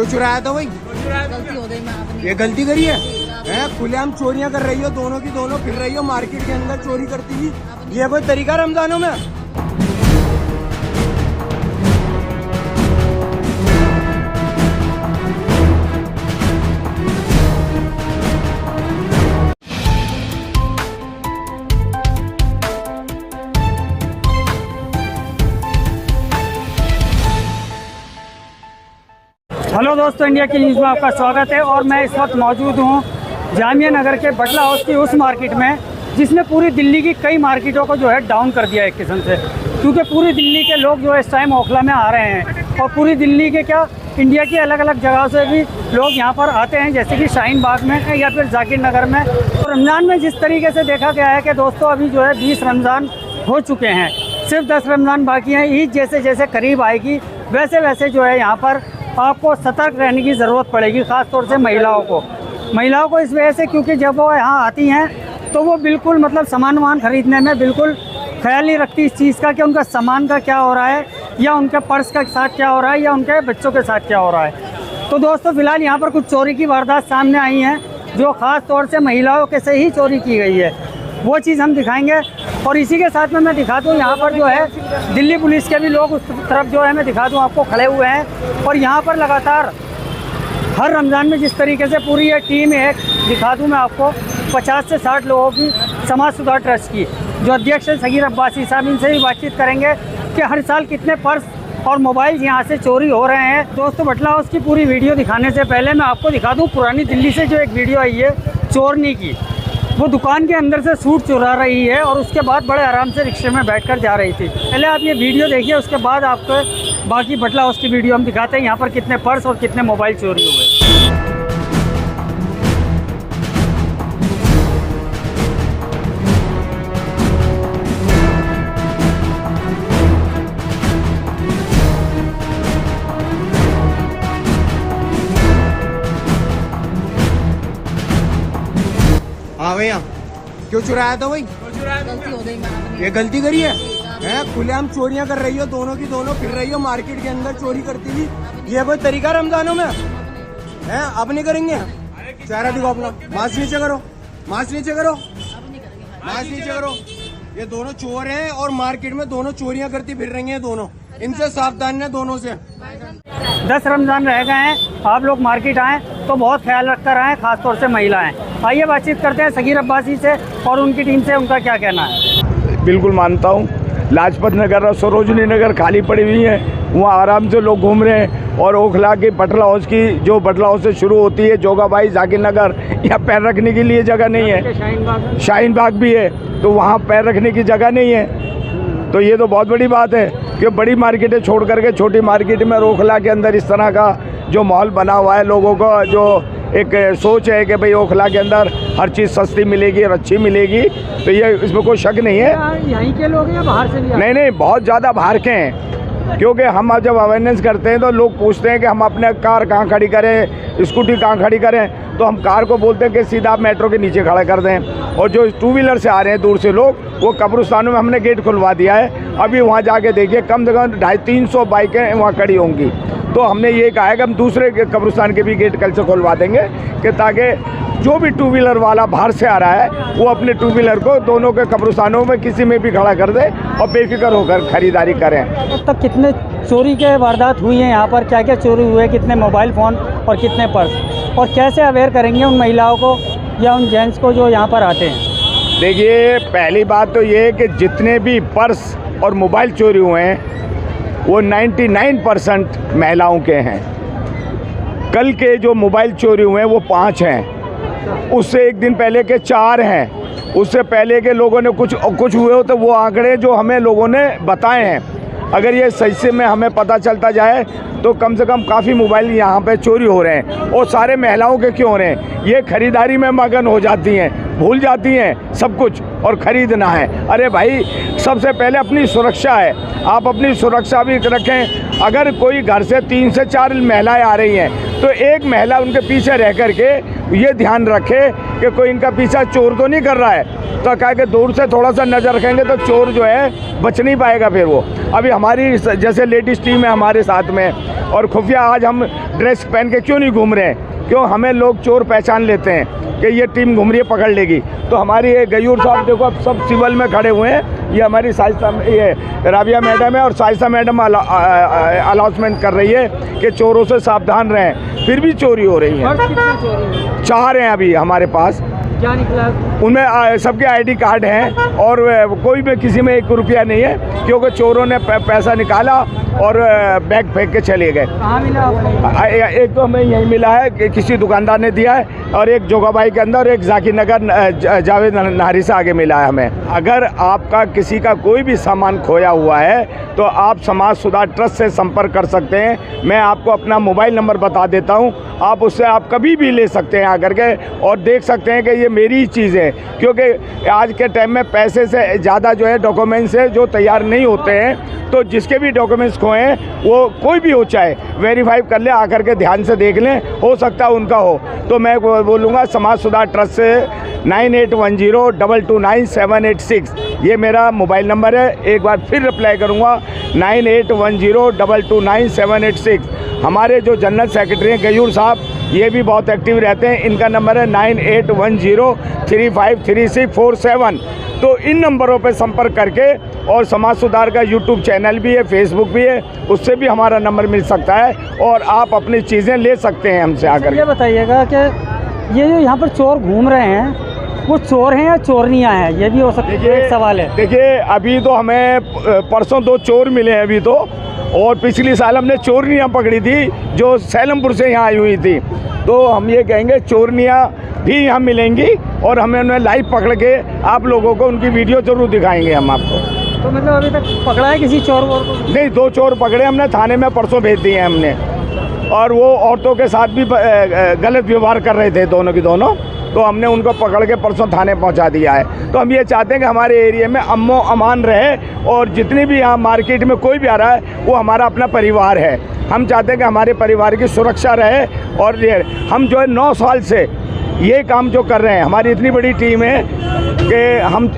क्यों चुराया था भाई? गलती हो गई, मैं अपनी ये गलती करी है? खुलेआम चोरियां कर रही हो, दोनों की दोनों फिर रही हो मार्केट के अंदर चोरी करती हुई। ये कोई तरीका रमजानों में? हेलो दोस्तों, इंडिया की न्यूज़ में आपका स्वागत है। और मैं इस वक्त मौजूद हूँ जामिया नगर के बटला हाउस की उस मार्केट में जिसने पूरी दिल्ली की कई मार्केटों को जो है डाउन कर दिया एक किस्म से, क्योंकि पूरी दिल्ली के लोग जो है इस टाइम ओखला में आ रहे हैं और पूरी दिल्ली के क्या इंडिया की अलग अलग जगह से भी लोग यहाँ पर आते हैं, जैसे कि शाहीन बाग में या फिर जाकिर नगर में। तो रमज़ान में जिस तरीके से देखा गया है कि दोस्तों अभी जो है 20 रमज़ान हो चुके हैं, सिर्फ 10 रमज़ान बाकी हैं। ईद जैसे जैसे करीब आएगी वैसे वैसे जो है यहाँ पर आपको सतर्क रहने की ज़रूरत पड़ेगी, ख़ास तौर से महिलाओं को इस वजह से, क्योंकि जब वो यहाँ आती हैं तो वो बिल्कुल मतलब सामान ख़रीदने में बिल्कुल ख्याल नहीं रखती इस चीज़ का कि उनका सामान का क्या हो रहा है, या उनके पर्स के साथ क्या हो रहा है, या उनके बच्चों के साथ क्या हो रहा है। तो दोस्तों फ़िलहाल यहाँ पर कुछ चोरी की वारदात सामने आई हैं जो ख़ास तौर से महिलाओं के से ही चोरी की गई है, वो चीज़ हम दिखाएंगे। और इसी के साथ में मैं दिखा दूँ यहाँ पर जो है दिल्ली पुलिस के भी लोग उस तरफ जो है मैं दिखा दूँ आपको खड़े हुए हैं। और यहाँ पर लगातार हर रमज़ान में जिस तरीके से पूरी ये टीम एक दिखा दूँ मैं आपको 50 से 60 लोगों की समाज सुधार ट्रस्ट की जो अध्यक्ष हैं सगीर अब्बासी साहब, इनसे भी बातचीत करेंगे कि हर साल कितने पर्स और मोबाइल यहाँ से चोरी हो रहे हैं। दोस्तों बटला हाउस की पूरी वीडियो दिखाने से पहले मैं आपको दिखा दूँ पुरानी दिल्ली से जो एक वीडियो आई है चोरनी की। वो दुकान के अंदर से सूट चुरा रही है और उसके बाद बड़े आराम से रिक्शे में बैठकर जा रही थी। पहले आप ये वीडियो देखिए, उसके बाद आपको बाकी बटला हाउस की वीडियो हम दिखाते हैं यहाँ पर कितने पर्स और कितने मोबाइल चोरी हुए। हाँ भैया, क्यों चुराया था भाई? गलती हो गई, मैं अपनी ये गलती करी है? खुलेआम चोरियां कर रही हो, दोनों की दोनों फिर रही हो मार्केट के अंदर चोरी करती हुई। ये कोई तरीका रमजानों में है? अब नहीं करेंगे। चेहरा दिखाओ अपना, मास्क नीचे करो, मास्क नीचे करो, मास्क नीचे करो। ये दोनों चोर हैं और मार्केट में दोनों चोरियां करती फिर रही हैं दोनों, इनसे सावधान है दोनों से। 10 रमज़ान रह गए हैं, आप लोग मार्केट आएँ तो बहुत ख्याल रख कर आएँ, खासतौर से महिलाएं। आइए बातचीत करते हैं सगीर अब्बासी से और उनकी टीम से, उनका क्या कहना है। बिल्कुल मानता हूँ, लाजपत नगर और सरोजनी नगर खाली पड़ी हुई है, वहाँ आराम से लोग घूम रहे हैं। और ओखला की बटला हाउस की जो बटला हाउस से शुरू होती है जोगाबाई जाकिर नगर, यहाँ पैर रखने के लिए जगह नहीं है। शाहीन बाग भी है तो वहाँ पैर रखने की जगह नहीं है। तो ये तो बहुत बड़ी बात है कि बड़ी मार्केटें छोड़ करके छोटी मार्केट में ओखला के अंदर इस तरह का जो माहौल बना हुआ है, लोगों को जो एक सोच है कि भाई ओखला के अंदर हर चीज़ सस्ती मिलेगी और अच्छी मिलेगी, तो ये इसमें कोई शक नहीं है। यहीं के लोग हैं या बाहर से भी? नहीं, बहुत ज़्यादा बाहर के हैं, क्योंकि हम जब अवेयरनेस करते हैं तो लोग पूछते हैं कि हम अपने कार कहाँ खड़ी करें, स्कूटी कहाँ खड़ी करें, तो हम कार को बोलते हैं कि सीधा आप मेट्रो के नीचे खड़ा कर दें। और जो 2 व्हीलर से आ रहे हैं दूर से लोग, वो कब्रिस्तानों में हमने गेट खुलवा दिया है। अभी वहाँ जाके देखिए कम से कम 250-300 बाइकें वहाँ खड़ी होंगी। तो हमने ये कहा है कि हम दूसरे कब्रिस्तान के भी गेट कल से खुलवा देंगे कि ताकि जो भी 2 व्हीलर वाला बाहर से आ रहा है वो अपने 2 व्हीलर को दोनों के कब्रिस्तानों में किसी में भी खड़ा कर दे और बेफिक्र होकर ख़रीदारी करें। अब तक कितने चोरी के वारदात हुई हैं यहाँ पर, क्या क्या चोरी हुए, कितने मोबाइल फ़ोन और कितने पर्स, और कैसे अवेयर करेंगे उन महिलाओं को या उन जेंट्स को जो यहाँ पर आते हैं? देखिए, पहली बात तो ये है कि जितने भी पर्स और मोबाइल चोरी हुए हैं वो 99% महिलाओं के हैं। कल के जो मोबाइल चोरी हुए हैं वो 5 हैं, उससे एक दिन पहले के 4 हैं, उससे पहले के लोगों ने कुछ हुए हो तो वो आंकड़े जो हमें लोगों ने बताए हैं, अगर ये सही से में हमें पता चलता जाए तो कम से कम काफ़ी मोबाइल यहाँ पे चोरी हो रहे हैं। और सारे महिलाओं के क्यों हो रहे हैं? ये खरीदारी में मगन हो जाती हैं, भूल जाती हैं सब कुछ और ख़रीदना है। अरे भाई, सबसे पहले अपनी सुरक्षा है, आप अपनी सुरक्षा भी रखें। अगर कोई घर से 3 से 4 महिलाएं आ रही हैं तो एक महिला उनके पीछे रह कर के ये ध्यान रखे कि कोई इनका पीछा चोर तो नहीं कर रहा है, तो कहा कि दूर से थोड़ा सा नज़र रखेंगे तो चोर जो है बच नहीं पाएगा फिर वो। अभी हमारी जैसे लेडीज़ टीम है हमारे साथ में, और खुफिया आज हम ड्रेस पहन के क्यों नहीं घूम रहे हैं, क्यों हमें लोग चोर पहचान लेते हैं कि ये टीम घूम रही है, पकड़ लेगी। तो हमारी ये गयूर साहब देखो अब सब सिविल में खड़े हुए हैं, ये हमारी साइसा ये राबिया मैडम है और साइसा मैडम अनाउंसमेंट कर रही है कि चोरों से सावधान रहें, फिर भी चोरी हो रही है। 4 हैं अभी हमारे पास, क्या निकला? उनमें सबके आईडी कार्ड हैं और कोई भी किसी में 1 रुपया नहीं है, क्योंकि चोरों ने पैसा निकाला और बैग फेंक के चले गए। कहाँ मिला आपको? एक तो हमें यही मिला है कि किसी दुकानदार ने दिया है, और एक जोगाबाई के अंदर, एक जाकिर नगर जावेद नाहरी से आगे मिला है हमें। अगर आपका किसी का कोई भी सामान खोया हुआ है तो आप समाज सुधार ट्रस्ट से संपर्क कर सकते हैं। मैं आपको अपना मोबाइल नंबर बता देता हूं, आप उससे आप कभी भी ले सकते हैं आकर के और देख सकते हैं कि ये मेरी ही चीज़ है, क्योंकि आज के टाइम में पैसे से ज़्यादा जो है डॉक्यूमेंट्स है जो तैयार नहीं होते हैं। तो जिसके भी डॉक्यूमेंट्स खोए वो कोई भी हो, चाहे वेरीफाई कर ले, आकर के ध्यान से देख लें, हो सकता है उनका हो। तो मैं बोलूँगा समाज सुधार ट्रस्ट से 9810229786 ये मेरा मोबाइल नंबर है। एक बार फिर रिप्लाई करूँगा 9810229786। हमारे जो जनरल सेक्रेटरी हैं गयूर साहब, ये भी बहुत एक्टिव रहते हैं, इनका नंबर है 9810353647। तो इन नंबरों पर संपर्क करके, और समाज सुधार का यूट्यूब चैनल भी है, फेसबुक भी है, उससे भी हमारा नंबर मिल सकता है और आप अपनी चीज़ें ले सकते हैं हमसे आकर। ये बताइएगा कि ये जो यहाँ पर चोर घूम रहे हैं वो चोर हैं या चोरनियाँ हैं, ये भी हो सकता है, एक सवाल है। देखिए अभी तो हमें परसों 2 चोर मिले हैं अभी तो, और पिछली साल हमने चोरनियाँ पकड़ी थी जो सैलमपुर से यहाँ आई हुई थी। तो हम ये कहेंगे चोरनियाँ भी यहाँ मिलेंगी और हमें उन्हें लाइव पकड़ के आप लोगों को उनकी वीडियो ज़रूर दिखाएंगे हम आपको। तो मतलब अभी तक पकड़ा है किसी चोर वोर को? नहीं, 2 चोर पकड़े हमने, थाने में परसों भेज दिए हैं हमने, और वो औरतों के साथ भी गलत व्यवहार कर रहे थे दोनों की दोनों, तो हमने उनको पकड़ के परसों थाने पहुंचा दिया है। तो हम ये चाहते हैं कि हमारे एरिया में अमन अमान रहे, और जितनी भी यहाँ मार्केट में कोई भी आ रहा है वो हमारा अपना परिवार है। हम चाहते हैं कि हमारे परिवार की सुरक्षा रहे, और ये हम जो है 9 साल से ये काम जो कर रहे हैं, हमारी इतनी बड़ी टीम है कि हम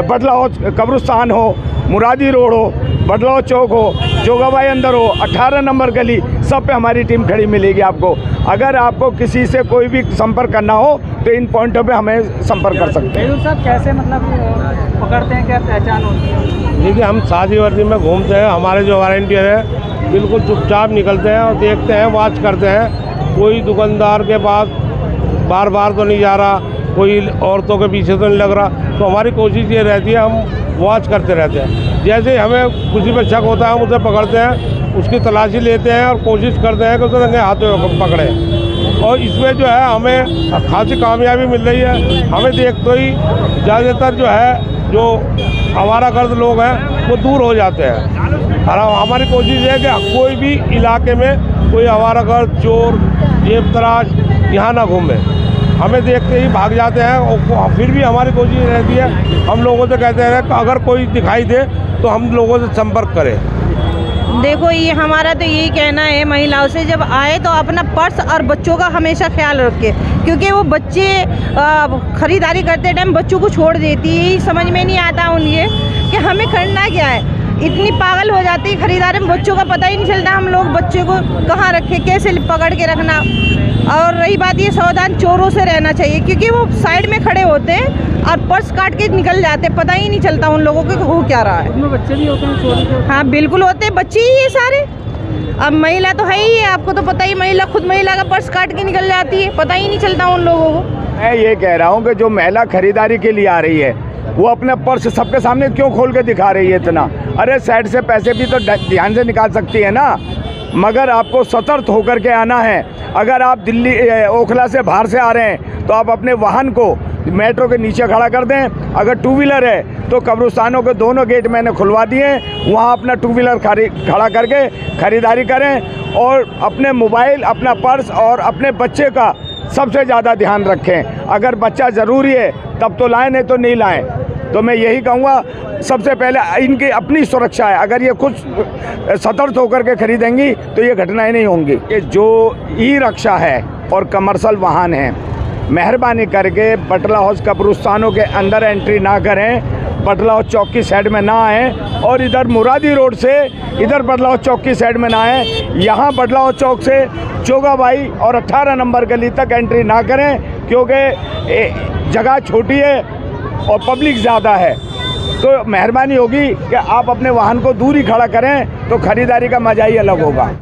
बदलाव कब्रिस्तान हो, मुरादी रोड हो, बदलाव चौक हो, जोगाबाई अंदर हो, 18 नंबर गली, सब पे हमारी टीम खड़ी मिलेगी आपको। अगर आपको किसी से कोई भी संपर्क करना हो तो इन पॉइंटों पे हमें संपर्क कर सकते हैं। साहब कैसे मतलब पकड़ते हैं, क्या पहचान होती है? देखिए हम सादी वर्दी में घूमते हैं, हमारे जो वॉलंटियर हैं बिल्कुल चुपचाप निकलते हैं और देखते हैं, वॉच करते हैं, कोई दुकानदार के पास बार बार तो नहीं जा रहा, कोई औरतों के पीछे तो नहीं लग रहा। तो हमारी कोशिश ये रहती है, हम वॉच करते रहते हैं। जैसे हमें किसी पर शक होता है हम उसे पकड़ते हैं, उसकी तलाशी लेते हैं और कोशिश करते हैं कि उसे रंगे हाथों पकड़ें। और इसमें जो है हमें खासी कामयाबी मिल रही है। हमें देखते ही ज़्यादातर जो है जो आवारागर्द लोग हैं वो दूर हो जाते हैं। और हमारी कोशिश है कि कोई भी इलाके में कोई आवारागर्द, चोर, जेब तराश यहाँ ना घूमे। हमें देखते ही भाग जाते हैं, और फिर भी हमारी कोशिश रहती है, हम लोगों से कहते हैं कि अगर कोई दिखाई दे तो हम लोगों से संपर्क करें। देखो ये हमारा तो यही कहना है महिलाओं से, जब आए तो अपना पर्स और बच्चों का हमेशा ख्याल रखें, क्योंकि वो बच्चे खरीदारी करते टाइम बच्चों को छोड़ देती है, समझ में नहीं आता उनके कि हमें करना क्या है। इतनी पागल हो जाती है खरीदारी में, बच्चों का पता ही नहीं चलता हम लोग बच्चे को कहाँ रखें, कैसे पकड़ के रखना। और रही बात ये, सावधान चोरों से रहना चाहिए, क्योंकि वो साइड में खड़े होते हैं और पर्स काट के निकल जाते हैं, पता ही नहीं चलता उन लोगों को हो क्या रहा है। इसमें बच्चे भी होते हैं चोरी के? हाँ बिल्कुल होते हैं, बच्चे ही ये सारे। अब महिला तो है ही है, आपको तो पता ही, महिला खुद महिला का पर्स काट के निकल जाती है, पता ही नहीं चलता उन लोगों को। मैं ये कह रहा हूँ कि जो महिला खरीदारी के लिए आ रही है वो अपने पर्स सबके सामने क्यों खोल के दिखा रही है इतना? अरे साइड से पैसे भी तो ध्यान से निकाल सकती है ना, मगर आपको सतर्क होकर के आना है। अगर आप दिल्ली ओखला से बाहर से आ रहे हैं तो आप अपने वाहन को मेट्रो के नीचे खड़ा कर दें। अगर 2 व्हीलर है तो कब्रिस्तानों के दोनों गेट मैंने खुलवा दिए, वहाँ अपना 2 व्हीलर खड़ा करके खरीदारी करें, और अपने मोबाइल, अपना पर्स और अपने बच्चे का सबसे ज़्यादा ध्यान रखें। अगर बच्चा ज़रूरी है तब तो लाएं, नहीं तो नहीं लाएं। तो मैं यही कहूँगा, सबसे पहले इनकी अपनी सुरक्षा है। अगर ये खुद सतर्क होकर के खरीदेंगी तो ये घटनाएं नहीं होंगी। ये जो ई रिक्शा है और कमर्शियल वाहन हैं, मेहरबानी करके बटला हाउस कब्रिस्तानों के अंदर एंट्री ना करें, बटला हाउस चौक की साइड में ना आएँ और इधर मुरादी रोड से इधर बटला हाउस चौक की साइड में ना आएँ। यहाँ बटला हाउस चौक से जोगाबाई और 18 नंबर गली तक एंट्री ना करें, क्योंकि जगह छोटी है और पब्लिक ज़्यादा है। तो मेहरबानी होगी कि आप अपने वाहन को दूर ही खड़ा करें, तो ख़रीदारी का मज़ा ही अलग होगा।